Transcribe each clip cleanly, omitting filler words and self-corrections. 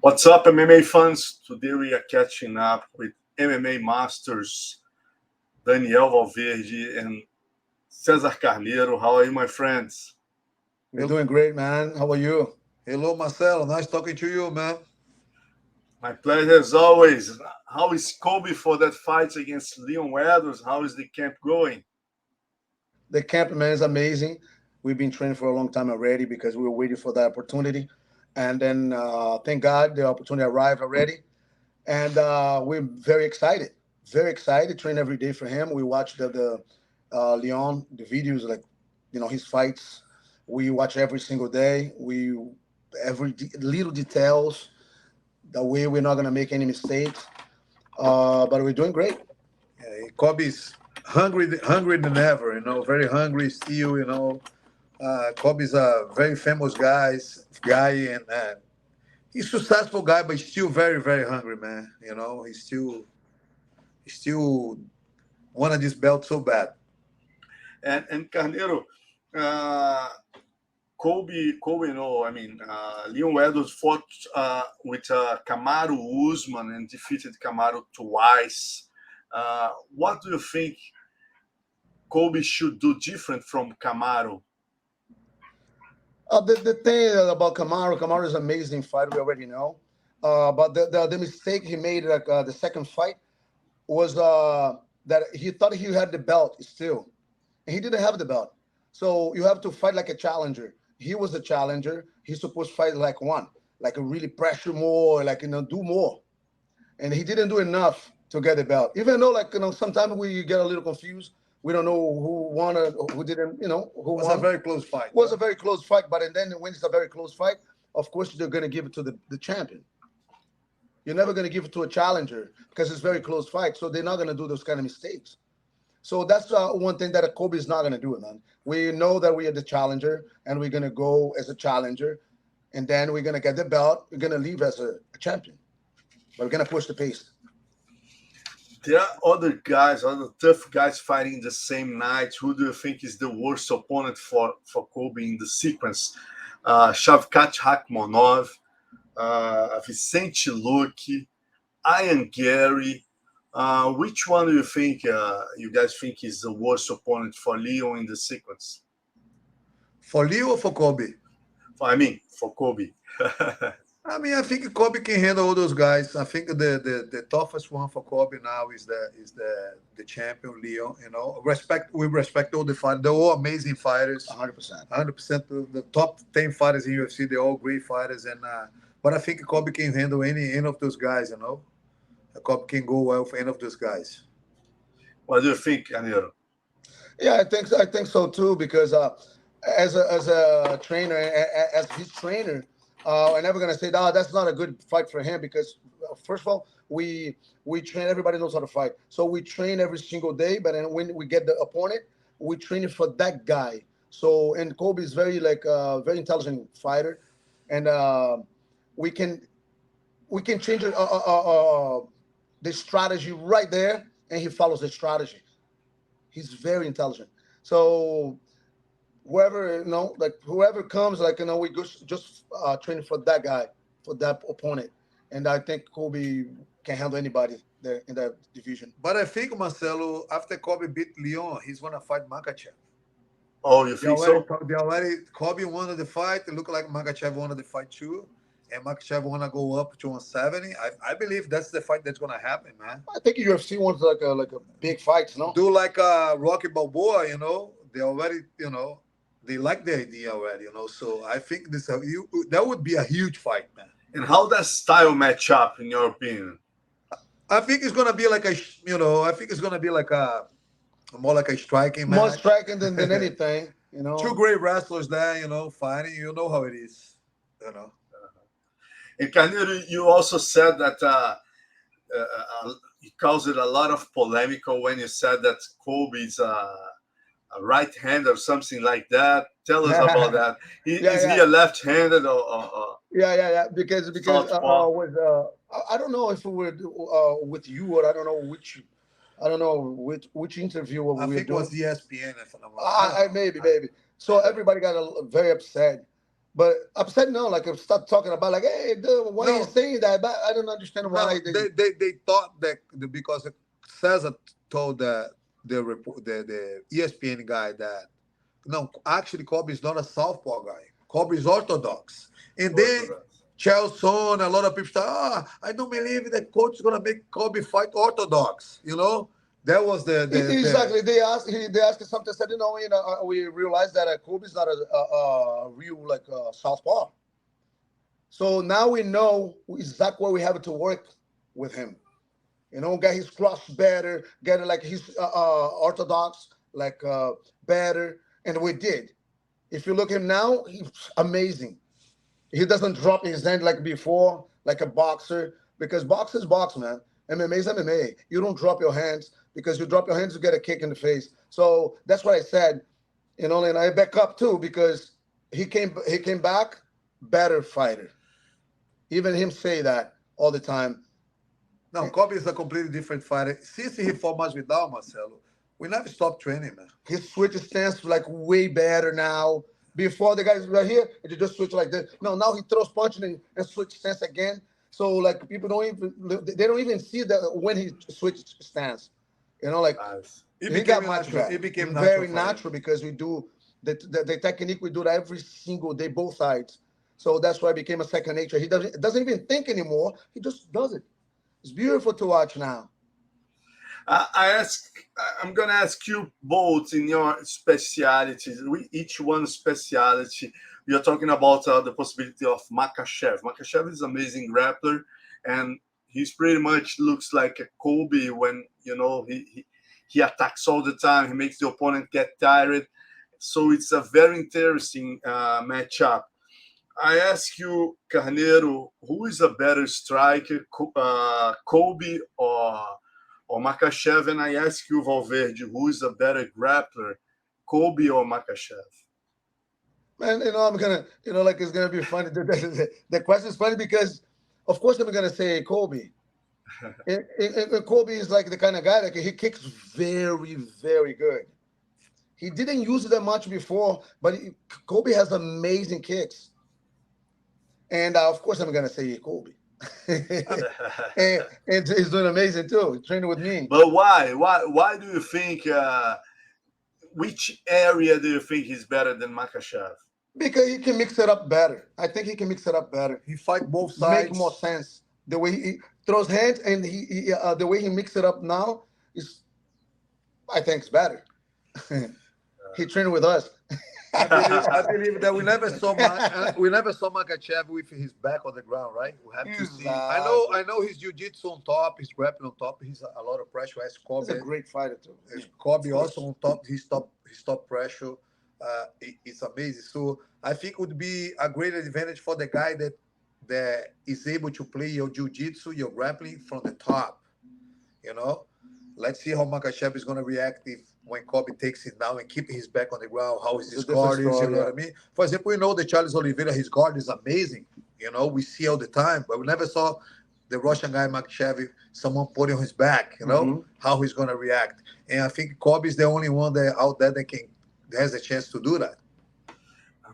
What's up, MMA fans? Today we are catching up with MMA Masters, Daniel Valverde and Cesar Carneiro. How are you, my friends? We're doing great, man. How are you? Hello, Marcelo. Nice talking to you, man. My pleasure as always. How is Colby for that fight against Leon Edwards? How is the camp going? The camp, man, is amazing. We've been training for a long time already because we were waiting for that opportunity. And then, thank God, the opportunity arrived already. And we're very excited. Very excited. Train every day for him. We watch the Leon, the videos, like, his fights. We watch every single day. Little details, the way we're not going to make any mistakes. But we're doing great. Yeah, Kobe's hungry than ever. Very hungry still. Kobe's a very famous guy, and he's a successful guy, but he's still very, very hungry, man. He still wanted this belt so bad. And Carneiro, uh, Colby, no, Leon Edwards fought with Kamaru Usman and defeated Kamaru twice. What do you think Colby should do different from Kamaru? The thing about Kamaru is an amazing fighter. We already know. But the mistake he made, like the second fight, was that he thought he had the belt still, and he didn't have the belt. So you have to fight like a challenger. He was a challenger. He's supposed to fight like one, like a really pressure more, like do more. And he didn't do enough to get the belt. Even though, like, sometimes we get a little confused. We don't know who won or who didn't. Who It was a won. very close fight. It was a very close fight, but and then when it's a very close fight, of course they're going to give it to the champion. You're never going to give it to a challenger because it's very close fight. So they're not going to do those kind of mistakes. So that's one thing that Kobe is not going to do, man. We know that we are the challenger, and we're going to go as a challenger, and then we're going to get the belt. We're going to leave as a champion, but we're going to push the pace. There are other guys, other tough guys fighting the same night. Who do you think is the worst opponent for Colby in the sequence? Shavkat Rakhmonov, Vicente Luque, Ian Gary. Which one do you think you guys think is the worst opponent for Leo in the sequence? For Leo or for Kobe? For Colby. I think Kobe can handle all those guys. I think the toughest one for Kobe now is the champion Leo. We respect all the fighters. They're all amazing fighters. 100%. 100% the top 10 fighters in UFC. They're all great fighters, and but I think Kobe can handle any of those guys. Kobe can go well for any of those guys. What do you think, Aniro? Yeah, I think so too because as a trainer, as his trainer, I'm never gonna say, "No, that's not a good fight for him," because first of all, we train. Everybody knows how to fight, so we train every single day. But then when we get the opponent, we train it for that guy. So and Kobe is very intelligent fighter, and we can we can change the strategy right there, and he follows the strategy. He's very intelligent. So whoever comes, we just training for that guy, for that opponent, and I think Kobe can handle anybody there in that division. But I think Marcelo, after Kobe beat Leon, he's gonna fight Makachev. Oh, you They think already, so? they already Kobe wanted the fight. It looked like Makachev wanted the fight too, and Makachev wanna go up to 170. I believe that's the fight that's gonna happen, man. I think UFC wants like a big fight, no? Do like Rocky Balboa, they already, they like the idea already, So I think that would be a huge fight, man. And how does style match up, in your opinion? I think it's gonna be like I think it's gonna be like a more like a striking More match. striking than anything, Two great wrestlers there, fighting. You know how it is, you know. And Carneiro, you also said that it caused a lot of polemic when you said that Kobe's a right-hander or something like that. Tell us about yeah, that. Is he yeah, a left-handed or yeah. Because southpaw? with I don't know if we were with you, or I don't know which interview I we were think it doing. was ESPN, if I'm not wrong. I don't know. Maybe. So everybody got very upset But upset no, like start talking about like, hey, dude, why are you No, saying that? But I don't understand no, why they thought that because Cesar told the ESPN guy that no, actually Kobe is not a southpaw guy. Kobe is orthodox. And then Orthodox. Chelson, a lot of people say, I don't believe that coach is gonna make Kobe fight orthodox. That was the exactly. They asked something. Said, we realized that Kobe's not a real like southpaw. So now we know exactly what we have to work with him. Get his cross better, get like his orthodox like better, and we did. If you look at him now, he's amazing. He doesn't drop his hand like before, like a boxer, because boxers box, man. MMA is MMA. You don't drop your hands because you drop your hands, you get a kick in the face. So that's what I said, and I back up too because he came back better fighter. Even him say that all the time. no, Kobe is a completely different fighter. Since he fought Masvidal, Marcelo, we never stopped training, man. His switch stance like way better now. Before the guys right here, and they just switch like this. No, now he throws punching and switch stance again. So like people don't even see that when he switched stance. Like Nice. It he got became much natural. better, It became natural very for him. natural because we do the technique we do that every single day, both sides. So that's why it became a second nature. He doesn't even think anymore. He just does it. It's beautiful to watch now. I'm gonna ask you both in your specialities. We each one speciality. We are talking about the possibility of Makachev. Makachev is an amazing grappler, and he's pretty much looks like a Kobe when he attacks all the time. He makes the opponent get tired. So it's a very interesting matchup. I ask you, Carneiro, who is a better striker, Kobe or Makachev? And I ask you, Valverde, who is a better grappler, Kobe or Makachev? Man, I'm gonna, like it's gonna be funny. The question is funny because, of course, I'm gonna say Kobe. And Kobe is like the kind of guy that he kicks very, very good. He didn't use it that much before, but Kobe has amazing kicks. And of course, I'm gonna say Kobe. and he's doing amazing too. He's training with me But why? Why do you think? Which area do you think is better than Makachev? because he can mix it up better. I think he can mix it up better. He fight both Make more sides. sense. The way he throws hands and the way he mix it up now is, I think, it's better. He trained with us. I believe that we never saw Makachev with his back on the ground, right? We have to see. Exactly. I know his jiu-jitsu on top, his grappling on top. He's a lot of pressure. As He's a Kobe, great fighter too. as Of Kobe also course. on top. He stop pressure. It's amazing. So I think it would be a great advantage for the guy that is able to play your jiu-jitsu, your grappling from the top. You know, let's see how Makachev is going to react if when Kobe takes it now and keep his back on the ground. How is It's a his different guard is? You story. know what Yeah. I mean? For example, we know that Charles Oliveira, his guard is amazing. We see all the time, but we never saw the Russian guy Makachev, someone put on his back. Hmm. How he's going to react. And I think Kobe is the only one that out there that has a chance to do that.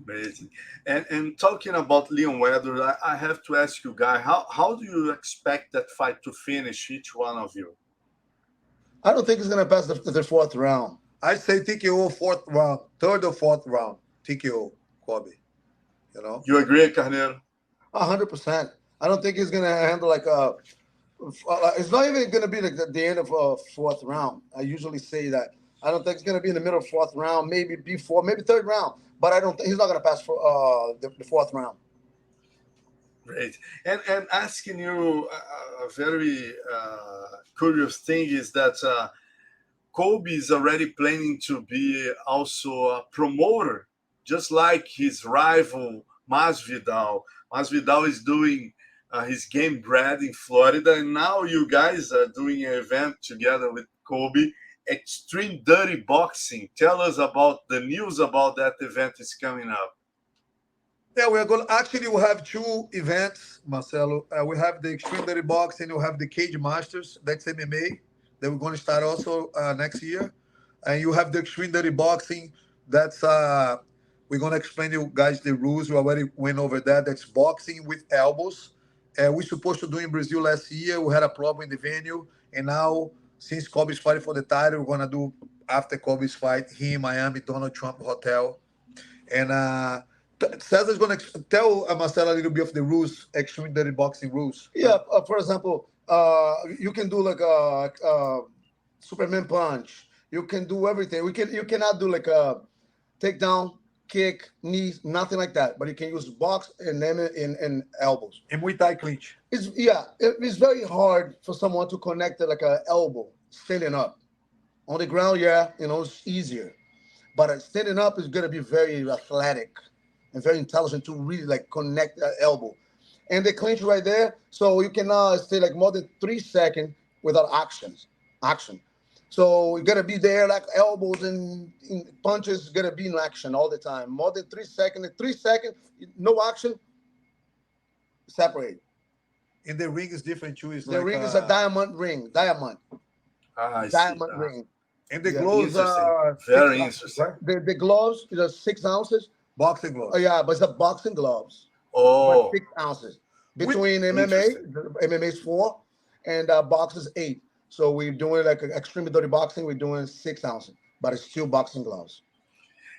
Amazing. And talking about Leon Weather, I have to ask you, Guy, how do you expect that fight to finish, each one of you? I don't think he's gonna pass the fourth round. I say TKO fourth round, third or fourth round, TKO Kobe. You know. You agree, Carneiro? 100%. I don't think he's gonna handle like a. It's not even gonna be like the end of a fourth round. I usually say that. I don't think it's gonna be in the middle of fourth round, maybe before, maybe third round. But I don't think he's not gonna pass for the fourth round. Great. And asking you a very curious thing is that Kobe is already planning to be also a promoter, just like his rival Masvidal. Masvidal is doing his game bred in Florida, and now you guys are doing an event together with Kobe. Extreme Dirty Boxing. Tell us about the news about that event is coming up. Yeah, we are going. Actually, we have two events, Marcelo. We have the Extreme Dirty Boxing. We have the Cage Masters. That's MMA. That we're going to start also next year. And you have the Extreme Dirty Boxing. That's We're gonna explain you guys the rules. We already went over that. That's boxing with elbows. We supposed to do in Brazil last year. We had a problem in the venue, and now since Kobe's fighting for the title, we're gonna do after Kobe's fight here in Miami, Donald Trump Hotel. And Cesar's gonna tell Marcelo a little bit of the rules, extreme dirty boxing rules. Yeah, for example, you can do like a Superman punch. You can do everything. You cannot do like a takedown, kick, knees, nothing like that. But you can use box and then in elbows. And Muay Thai clinch. It's very hard for someone to connect it like a elbow standing up. On the ground, yeah, it's easier. But standing up is gonna be very athletic and very intelligent to really like connect that elbow. And the clinch right there, so you cannot stay like more than 3 seconds without action. So you gotta be there like elbows and punches gotta be in action all the time. More than 3 seconds. In 3 seconds, no action, separate. And the ring is different too. It's The like ring is a diamond ring. Diamond. I see. Diamond ring. and the Yeah. gloves are Very 6 ounces, interesting. right? The gloves is a 6 ounces. Boxing gloves. Oh yeah, but it's a boxing gloves. But Oh, 6 ounces. Between MMA, interesting. MMA is 4, and box is 8. So we're doing like extreme dirty boxing. We're doing 6 ounces, but it's still boxing gloves.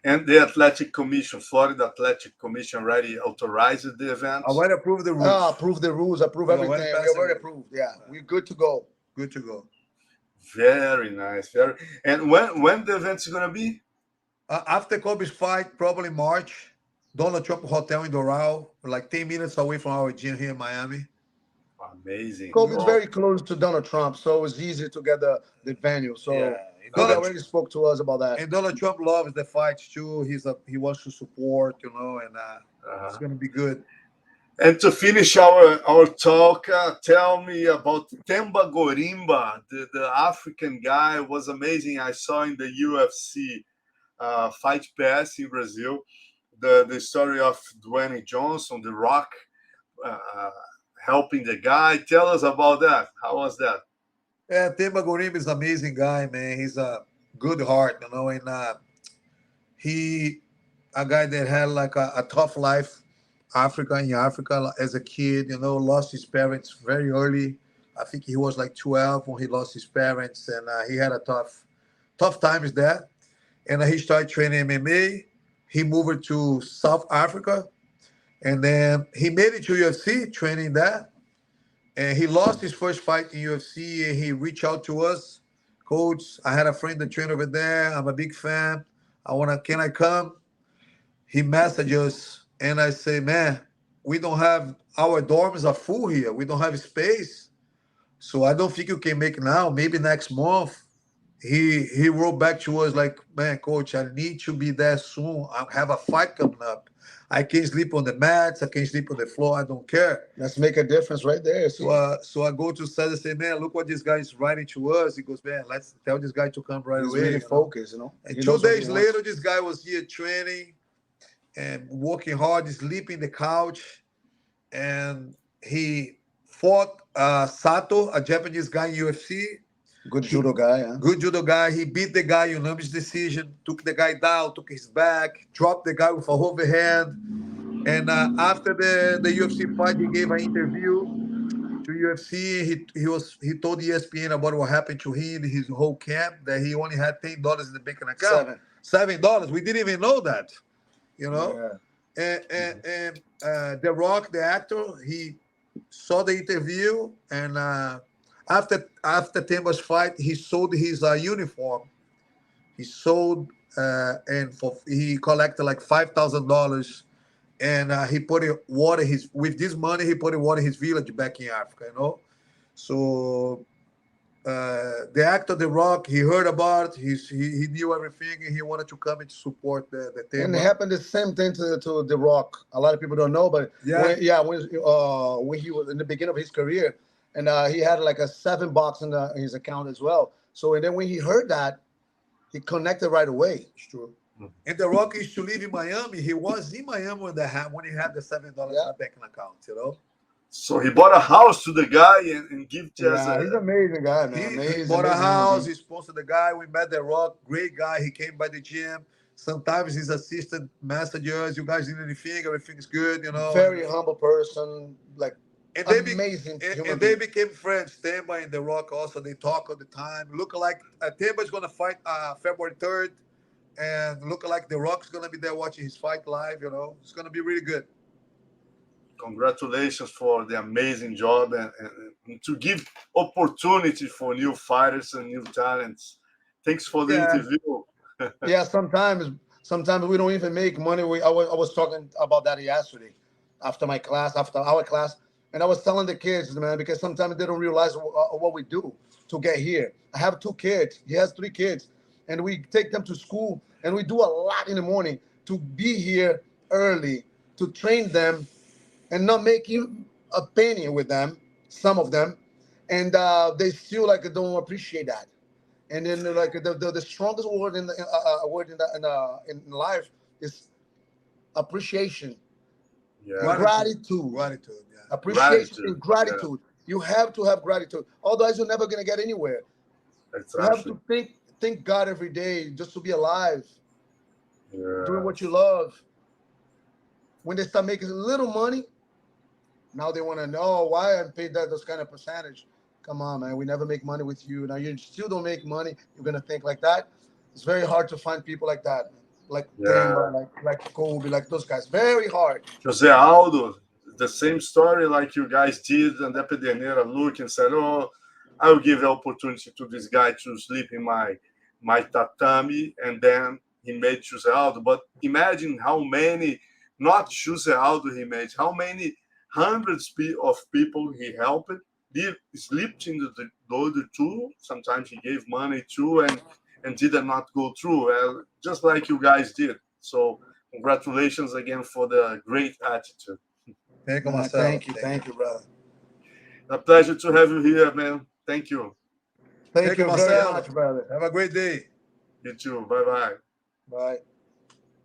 And the Athletic Commission, Florida Athletic Commission, already authorized the event. I already approved the rules. Approve the rules, approve We everything. already We passed already it. approved. Yeah, we're good to go. Good to go. Very nice. Very. And when the event's gonna be? After Kobe's fight, probably March, Donald Trump Hotel in Doral, like 10 minutes away from our gym here in Miami. Amazing. Kobe's Oh, very close to Donald Trump, so it's easy to get the venue. So Yeah. Kobe already spoke to us about that. And Donald Trump loves the fights too. He wants to support, and it's uh-huh. gonna be good. And to finish our talk, tell me about Temba Gorimba, the African guy was amazing. I saw in the UFC Fight Pass in Brazil the story of Dwayne Johnson, The Rock, uh, helping the guy. Tell us about that. How was that? Yeah, Temba Gorim is an amazing guy, man. He's a good heart, and he a guy that had like a tough life, in Africa as a kid, lost his parents very early. I think he was like 12 when he lost his parents, and he had a tough times there. And he started training MMA. He moved to South Africa, and then he made it to UFC training there. And he lost his first fight in UFC, and he reached out to us, coach. I had a friend that trained over there. I'm a big fan. Can I come? He messaged us, and I say, man, we don't have, our dorms are full here. We don't have space. So I don't think you can make now, maybe next month. He wrote back to us like, man, coach, I need to be there soon. I have a fight coming up. I can't sleep on the mats. I can't sleep on the floor. I don't care. Let's make a difference right there. So I go to Cesar and say, man, look what this guy is writing to us. He goes, man, let's tell this guy to come right He's away. really focused, And He 2 knows what he days wants. later, this guy was here training and working hard, sleeping in the couch. And he fought Sato, a Japanese guy in UFC. Good judo guy, huh? Good judo guy. He beat the guy unanimous decision, took the guy down, took his back, dropped the guy with a overhand. And after the UFC fight, he gave an interview to UFC. He told ESPN about what happened to him, his whole camp, that he only had $10 in the bank account. $7. We didn't even know that, Yeah. And The Rock, the actor, he saw the interview, and after Temba's fight, he sold his uniform. He sold he collected like $5,000, and he put it water his with this money. He put it water his village back in Africa. So the actor, The Rock, he heard about it. He knew everything, and he wanted to come and support the Temba. And it happened the same thing to The Rock. A lot of people don't know, but when he was in the beginning of his career, and he had like a $7 in his account as well. So and then when he heard that, he connected right away. It's true. And The Rock used to live in Miami. He was in Miami when he had the $7 in the bank account. So he bought a house to the guy and give just. Yeah, he's an amazing guy, man. He Amazing, bought a amazing house. human He sponsored the guy. We met The Rock. Great guy. He came by the gym. Sometimes his assistant message us, you guys need anything, everything's good, Very humble person, like And amazing human they being. became friends. Temba and The Rock also, they talk all the time. Look like Temba is gonna fight February 3rd, and look like The Rock's gonna be there watching his fight live. It's gonna be really good. Congratulations for the amazing job and to give opportunity for new fighters and new talents. Thanks for the Yeah, interview. yeah. Sometimes we don't even make money. I was talking about that yesterday, after our class, and I was telling the kids, man, because sometimes they don't realize what we do to get here. I have 2 kids. He has 3 kids, and we take them to school, and we do a lot in the morning to be here early to train them and not making a penny with them, some of them, and they still like don't appreciate that. And then like the strongest word in the word in life is appreciation, Yeah, Gratitude, gratitude, gratitude. Yeah. appreciation gratitude. and Yeah, gratitude. You have to have gratitude. Otherwise, you're never gonna get anywhere. You have exactly. to thank God every day just to be alive, doing what you Yes. love. When they start making a little money, now they want to know why I paid those kind of percentage. Come on, man. We never make money with you. Now you still don't make money. You're gonna think like that. It's very hard to find people like that, like Yeah. Temba, like Colby, like those guys. Very hard. Jose Aldo, the same story like you guys did, and the Pedernera look and said, "Oh, I will give the opportunity to this guy to sleep in my tatami," and then he made Jose Aldo. But imagine how many, not Jose Aldo he made, how many hundreds of people he helped. He slept in the other two. Sometimes he gave money too, and did not go through. Just like you guys did. So congratulations again for the great attitude. Thank you, Marcelo. Thank you. Thank you, brother. A pleasure to have you here, man. Thank you. Thank Thank you, you very Marcelo. much, brother. Have a great day. You too. Bye bye. Bye.